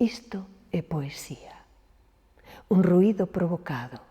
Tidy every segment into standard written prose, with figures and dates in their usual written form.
Isto é poesía. Un ruído provocado.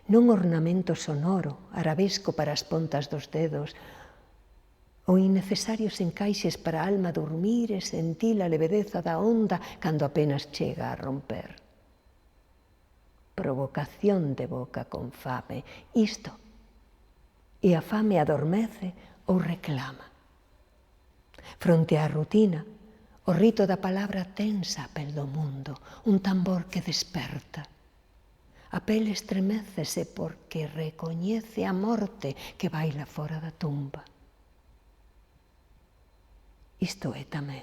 Non ornamento sonoro, arabesco para as pontas dos dedos, ou innecesarios encaixes para a alma dormir e sentir a levedeza da onda cando apenas chega a romper. Provocación de boca con fame. Isto. E a fame adormece ou reclama. Fronte á rutina, o rito da palabra tensa a pel do mundo, un tambor que desperta. A pel estremécese porque recoñece a morte que baila fora da tumba. Isto é tamén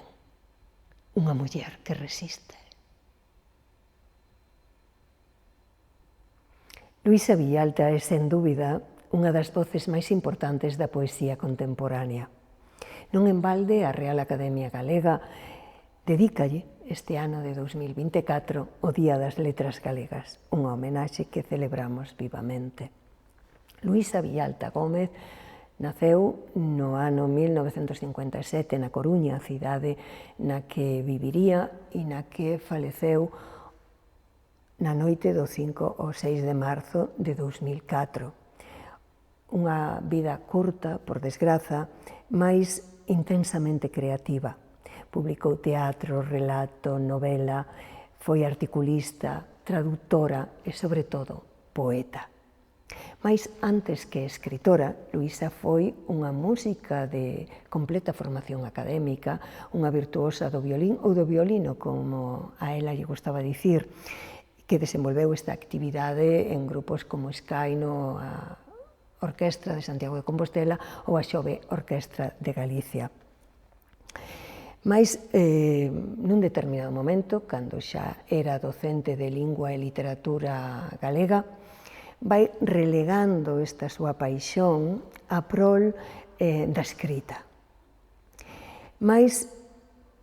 unha muller que resiste. Luisa Villalta é, sen dúbida, unha das voces máis importantes da poesía contemporánea. Non en balde, a Real Academia Galega dedícalle este ano de 2024 o Día das Letras Galegas, unha homenaxe que celebramos vivamente. Luisa Villalta Gómez naceu no ano 1957 na Coruña, cidade na que viviría e na que faleceu na noite do 5 ao 6 de marzo de 2004. Unha vida curta, por desgraza, mais intensamente creativa. Publicou teatro, relato, novela, foi articulista, traductora e, sobre todo, poeta. Mais antes que escritora, Luisa foi unha música de completa formación académica, unha virtuosa do violín ou do violino, como a ela lle gustaba dicir, que desenvolveu esta actividade en grupos como Escaino, a Orquestra de Santiago de Compostela ou a Xove Orquestra de Galicia. Mais, nun determinado momento, cando xa era docente de Lingua e Literatura Galega, vai relegando esta súa paixón a prol da escrita. Mais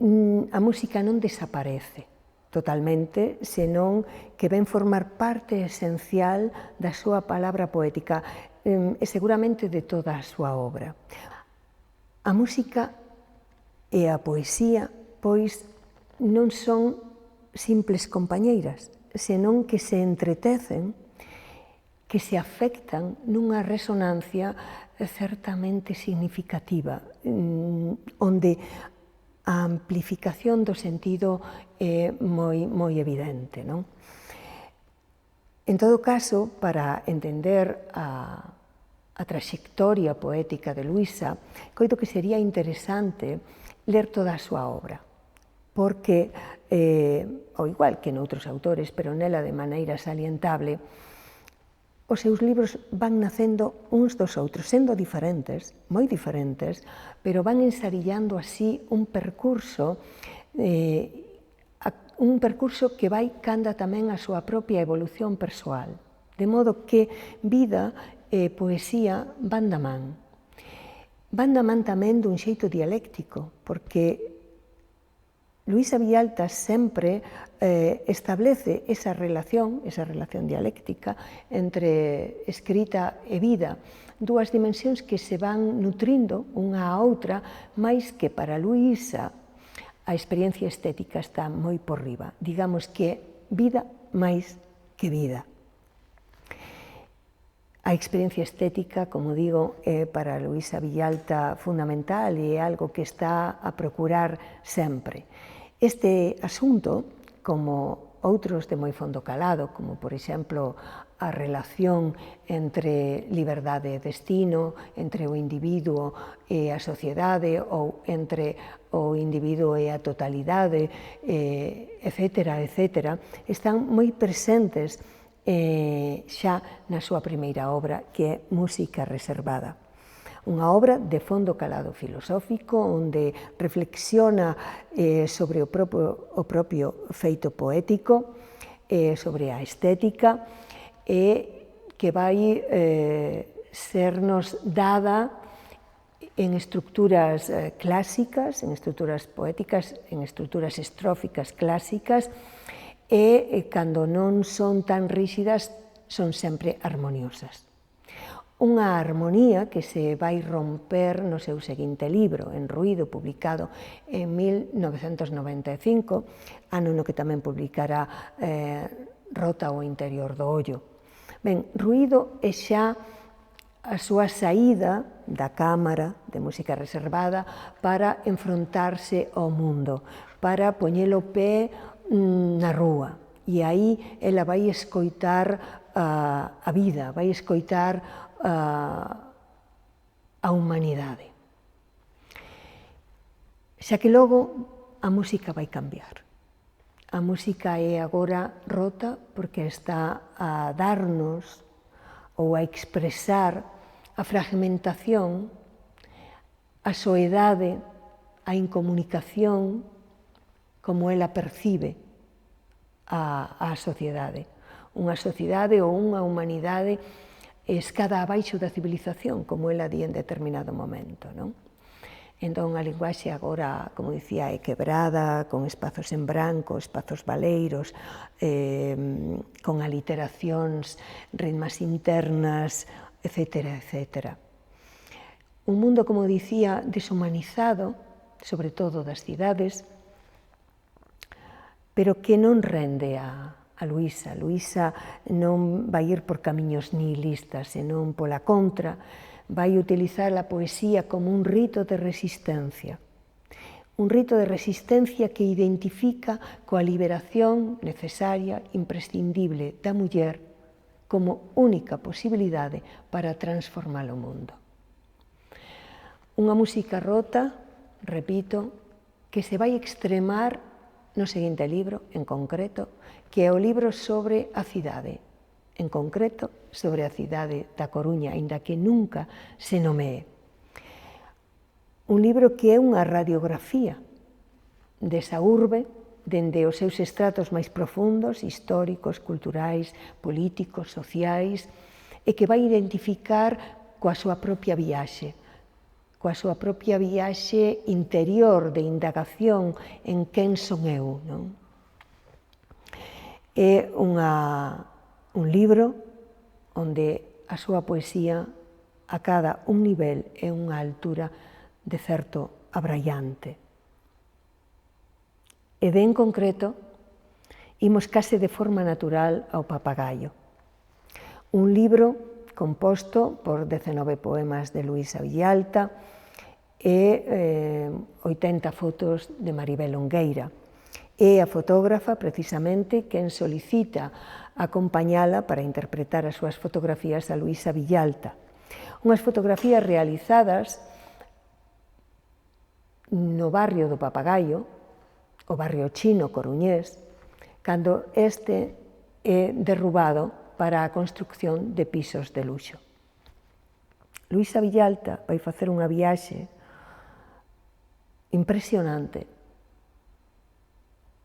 a música non desaparece totalmente, senón que ven formar parte esencial da súa palabra poética e seguramente de toda a súa obra. A música e a poesía, pois, non son simples compañeiras, senón que se entretecen, que se afectan nunha resonancia certamente significativa, onde a amplificación do sentido é moi evidente, non? En todo caso, para entender a traxectoria poética de Luisa, coido que sería interesante ler toda a súa obra, porque, ao igual que noutros autores, pero nela de maneira salientable, os seus libros van nacendo uns dos outros, sendo diferentes, moi diferentes, pero van ensarillando así un percurso que vai canda tamén a súa propia evolución persoal, de modo que vida e poesía van da man. Van da man tamén dun xeito dialéctico, porque Luisa Villalta sempre establece esa relación dialéctica entre escrita e vida, dúas dimensións que se van nutrindo unha a outra, máis que para Luisa a experiencia estética está moi por riba. Digamos que vida máis que vida. A experiencia estética, como digo, é para Luisa Villalta fundamental e é algo que está a procurar sempre. Este asunto, como outros de moi fondo calado, como, por exemplo, a relación entre liberdade e destino, entre o individuo e a sociedade, ou entre o individuo e a totalidade, etcétera, están moi presentes xa na súa primeira obra, que é Música Reservada. Unha obra de fondo calado filosófico, onde reflexiona sobre o propio feito poético, sobre a estética, e que vai sernos dada en estructuras clásicas, en estructuras poéticas, en estructuras estróficas clásicas, e cando non son tan ríxidas, son sempre armoniosas. unha armonía que se vai romper no seu seguinte libro, En ruído, publicado en 1995, ano no que tamén publicará Rota ao interior do ollo. Ben, Ruído é xa a súa saída da cámara de música reservada para enfrontarse ao mundo, para poñelo pé na rúa. E aí ela vai escoitar a vida, vai escoitar a humanidade. Xa que logo a música vai cambiar. A música é agora rota porque está a darnos ou a expresar a fragmentación, a soedade, a incomunicación, como ela percibe a sociedade. Unha sociedade ou unha humanidade escada abaixo da civilización, como ela di en determinado momento, non? Entón, a linguaxe agora, como dicía, é quebrada, con espazos en branco, espazos baleiros, con aliteracións, ritmas internas, etcétera, etcétera. Un mundo, como dicía, deshumanizado, sobre todo das cidades, pero que non rende a Luisa. Luisa non vai ir por camiños nihilistas, senón pola contra, vai utilizar a poesía como un rito de resistencia. Un rito de resistencia que identifica coa liberación necesaria, imprescindible da muller como única posibilidade para transformar o mundo. Unha música rota, repito, que se vai extremar no seguinte libro, en concreto, que é o libro sobre a cidade, en concreto sobre a cidade da Coruña, aínda que nunca se nomee. Un libro que é unha radiografía desa urbe, dende os seus estratos máis profundos, históricos, culturais, políticos, sociais, e que vai identificar coa súa propia viaxe interior de indagación en quen son eu, non? É un libro onde a súa poesía acada un nivel e unha altura de certo abraiante. E de en concreto, imos case de forma natural ao Papagaio, un libro composto por 19 poemas de Luisa Villalta e 80 fotos de Maribel Ongueira. É a fotógrafa, precisamente, quen solicita acompañala para interpretar as súas fotografías a Luisa Villalta. Unhas fotografías realizadas no barrio do Papagaio, o barrio chino coruñés, cando este é derrubado para a construcción de pisos de luxo. Luisa Villalta vai facer unha viaxe impresionante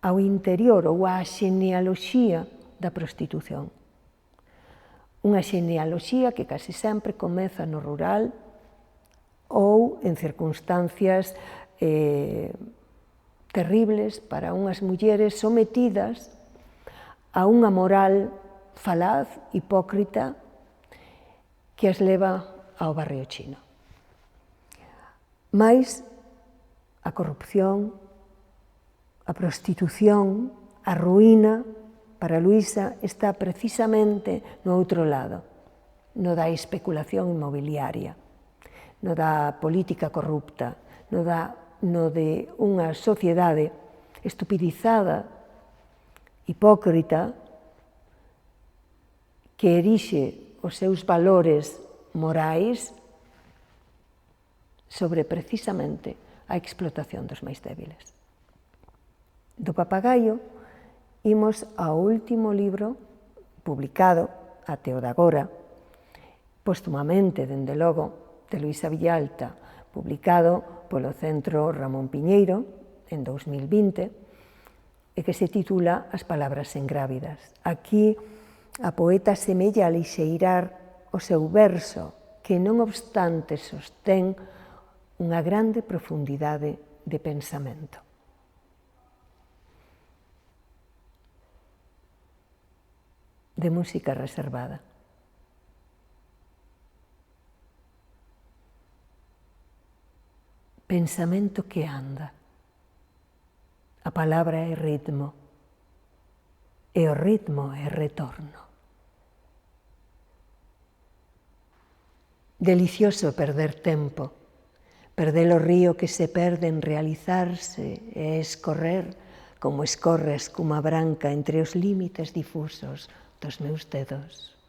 ao interior ou á xenealoxía da prostitución. Unha xenealoxía que case sempre comeza no rural ou en circunstancias terribles para unhas mulleres sometidas a unha moral falaz, hipócrita, que as leva ao barrio chino. Mais a corrupción, a prostitución, a ruína, para Luisa está precisamente no outro lado, no da especulación inmobiliaria, no da política corrupta, no de unha sociedade estupidizada, hipócrita, que erixe os seus valores morais sobre precisamente a explotación dos máis débiles. Do Papagaio imos ao último libro publicado até o de agora, postumamente, dende logo, de Luisa Villalta, publicado polo Centro Ramón Piñeiro en 2020, e que se titula As palabras engrávidas. Aquí a poeta semella alixeirar o seu verso, que non obstante sostén unha grande profundidade de pensamento. De música reservada. pensamento que anda. A palabra é ritmo, e o ritmo é retorno. Delicioso perder tempo, perder o río que se perde en realizarse e escorrer como escorre a escuma branca entre os límites difusos dos meus dedos.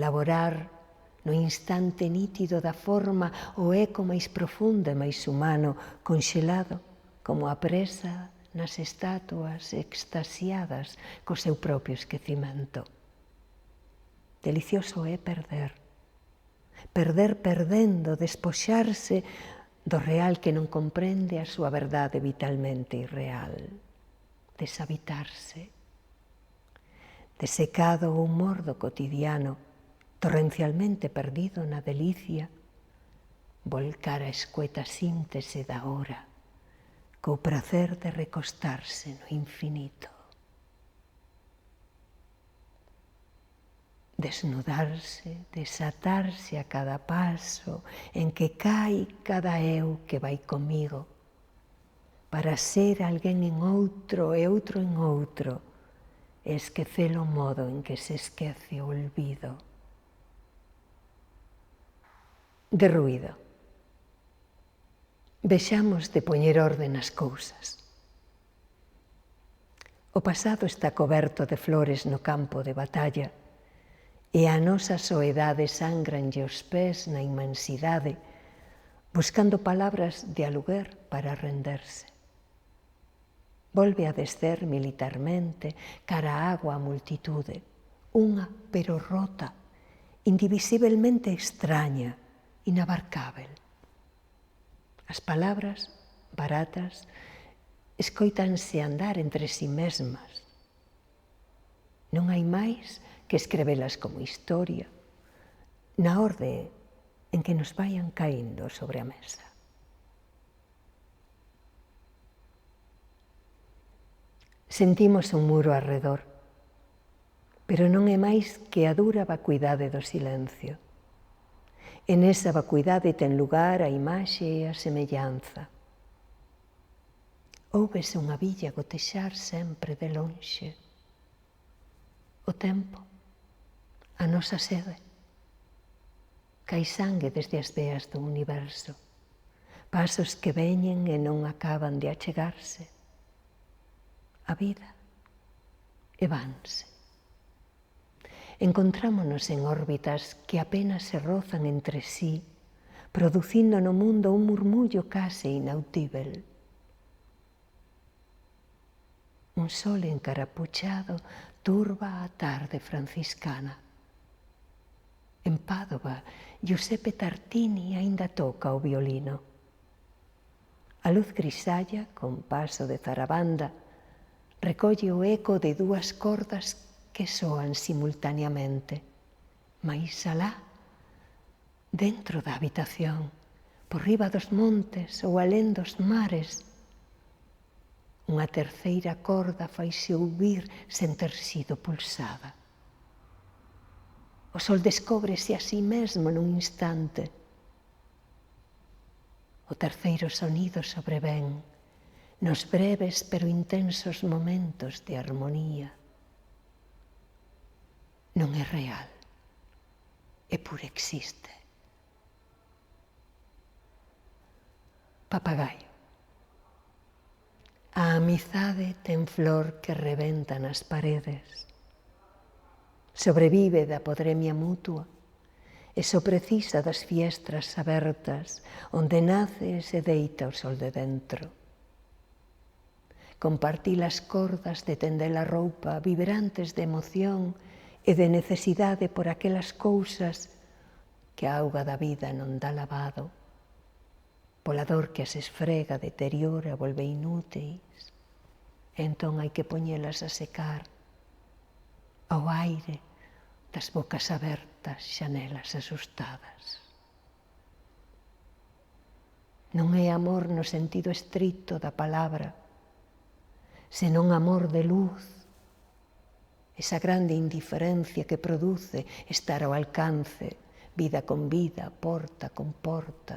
Laborar no instante nítido da forma o eco máis profundo e máis humano, conxelado como a presa nas estatuas extasiadas co seu propio esquecimento. Delicioso é perder. Perder perdendo, despoxarse do real que non comprende a súa verdade vitalmente irreal. Deshabitarse. Desecado o humor do cotidiano, torrencialmente perdido na delicia, volcar a escueta síntese da hora, co prazer de recostarse no infinito. Desnudarse, desatarse a cada paso en que cai cada eu que vai comigo, para ser alguén en outro e outro en outro, e esquecer o modo en que se esquece o olvido. De ruído. Vexamos de poñer orde nas cousas. O pasado está coberto de flores no campo de batalla e a nosa soedade sangranlle os pés na inmensidade, buscando palabras de aluguer para renderse. Volve a descer militarmente cara á agua a multitude, unha pero rota, indivisiblemente extraña, inabarcável. As palabras, baratas, escoítanse andar entre si mesmas. Non hai máis que escrevelas como historia, na orde en que nos vayan caíndo sobre a mesa. Sentimos un muro arredor, pero non é máis que a dura vacuidade do silencio. En esa vacuidade ten lugar a imaxe e a semellanza. Hóubese unha villa gotexar sempre de lonxe. O tempo, a nosa sede, cai sangue desde as veas do universo, pasos que veñen e non acaban de achegarse. A vida e vanse. Encontrámonos en órbitas que apenas se rozan entre sí, producindo no mundo un murmullo case inautível. Un sol encarapuchado turba a tarde franciscana. En Pádova, Giuseppe Tartini aínda toca o violino. A luz grisalla, con paso de zarabanda, recolle o eco de dúas cordas que soan simultaneamente, máis alá, dentro da habitación, por riba dos montes ou alén dos mares. Unha terceira corda faise ouvir sen ter sido pulsada. O sol descóbrese a si mesmo nun instante. O terceiro sonido sobrevén nos breves pero intensos momentos de armonía. Non é real, é pura existe. Papagaio. A amizade ten flor que rebenta nas paredes. Sobrevive da podremia mutua e so precisa das fiestras abertas onde nace e se deita o sol de dentro. Compartir as cordas de tender a roupa vibrantes de emoción e de necesidade por aquelas cousas que a auga da vida non dá lavado, pola dor que as esfrega, deteriora, volve inúteis, e entón hai que poñelas a secar ao aire das bocas abertas, xanelas asustadas. Non é amor no sentido estrito da palabra, senón amor de luz, esa grande indiferencia que produce estar ao alcance, vida con vida, porta con porta,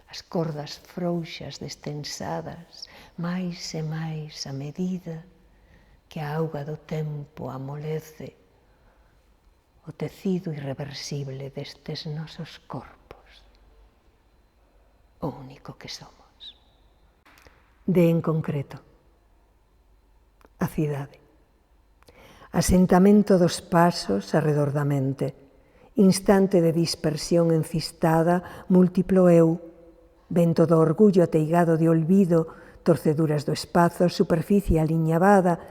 as cordas frouxas destensadas máis e máis a medida que a auga do tempo amolece o tecido irreversible destes nosos corpos, o único que somos. De en concreto, a cidade. Asentamento dos pasos arredor da mente, instante de dispersión encistada, múltiplo eu, vento do orgullo ateigado de olvido, torceduras do espazo, superficie aliñabada,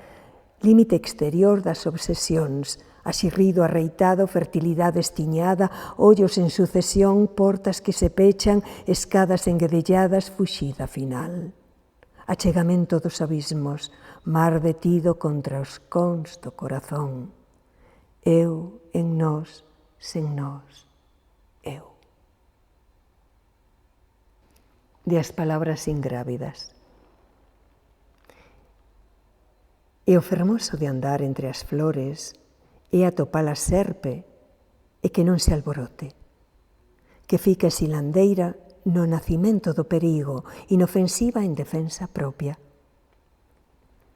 límite exterior das obsesións, axirrido arreitado, fertilidade estiñada, ollos en sucesión, portas que se pechan, escadas enguedelladas, fuxida final. Achegamento dos abismos, mar detido contra os cons do corazón. Eu en nós, sen nós, eu. De as palabras ingrávidas. E o fermoso de andar entre as flores é atopar a serpe e que non se alborote, que fique silandeira no nacimento do perigo, inofensiva en defensa propia.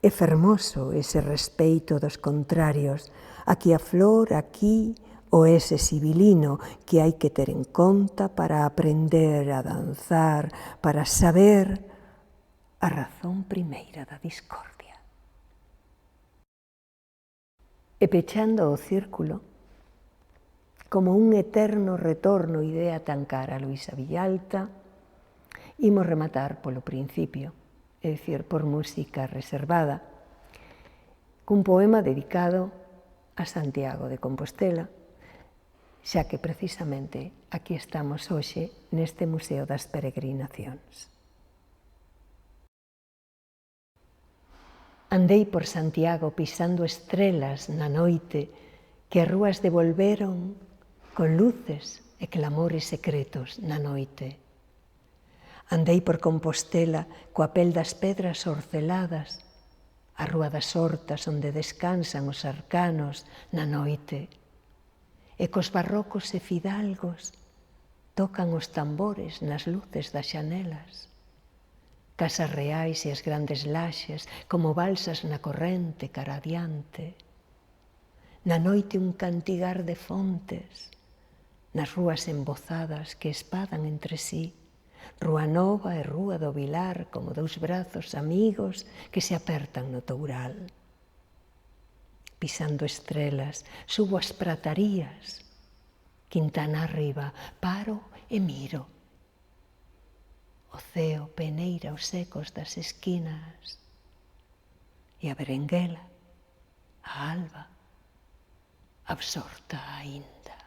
É fermoso ese respeito dos contrarios, aquí a flor, aquí o ese sibilino que hai que ter en conta para aprender a danzar, para saber a razón primeira da discordia. E pechando o círculo, como un eterno retorno idea tan cara a Luisa Villalta, imos rematar polo principio, é dicir, por música reservada, cun poema dedicado a Santiago de Compostela, xa que precisamente aquí estamos hoxe neste Museo das Peregrinacións. Andei por Santiago pisando estrelas na noite que as rúas devolveron con luces e clamores secretos na noite. Andei por Compostela coa pel das pedras orceladas, a rúa das hortas onde descansan os arcanos na noite, e cos barrocos e fidalgos tocan os tambores nas luces das xanelas. Casas reais e as grandes laxes como balsas na corrente cara adiante. Na noite un cantigar de fontes, nas rúas embozadas que espadan entre sí, Rúa Nova e Rúa do Vilar como dous brazos amigos que se apertan no toural. Pisando estrelas, subo as pratarías, Quintana arriba, paro e miro. O ceo peneira os ecos das esquinas e a berenguela, a alba, absorta aínda.